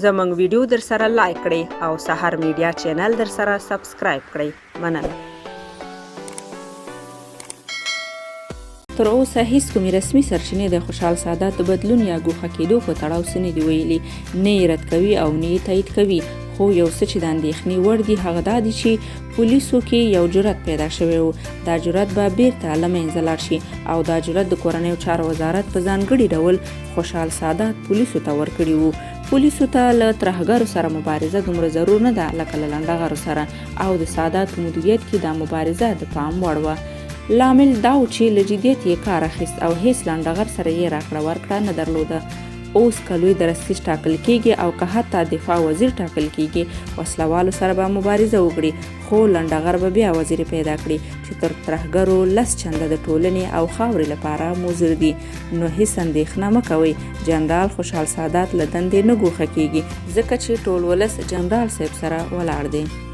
زموږ ویډیو در سره لایک کړئ او سحر میډیا چینل در سره سبسکرایب کړئ. مننه. تر اوسه هیڅ کومې رسمي سرچینې د خوشحال سادات د بدلون یا ګوښه کېدو په تړاو څه نه دي ویلي، نه یې رد کوي او نه یې تایید کوي. خو یو څه چې د اندېښنې وړ دي هغه دا دي چې پولیسو کې یو جرأت پیدا شوی و. دا جرأت به بیرته له منځه لاړ شي او دا جرأت د کورنیو چارو وزارت په ځانګړي ډول خوشحال سادات پولیسو ته ورکړي وو. پولیسو ته له ترهګرو سره مبارزه دومره ضرور نه ده لکه له لنډغرو سره، او د سادات په مدیریت کې دا مبارزه د پام وړ وه. لامل دا و چې له جدیت یې کار اخیست او هیڅ لنډغر سره یې راکړه ورکړه نه درلوده. اوس که لوی درستیز ټاکل کیږي او که حتی دفاع وزیر ټاکل کیږي، وسلوالو سره به مبارزه وکړي، خو لنډغر به بیا وزیر پیدا کړي چې تر ترهګرو 10 چنده د ټولنې او خاورې لپاره مضر دي. نو هیڅ اندېښنه مه کوئ، جنرال خوشحال سادات له دندې نه ګوښه کیږي ځکه چې ټول ولس جنرال صاحب سره ولاړ دی.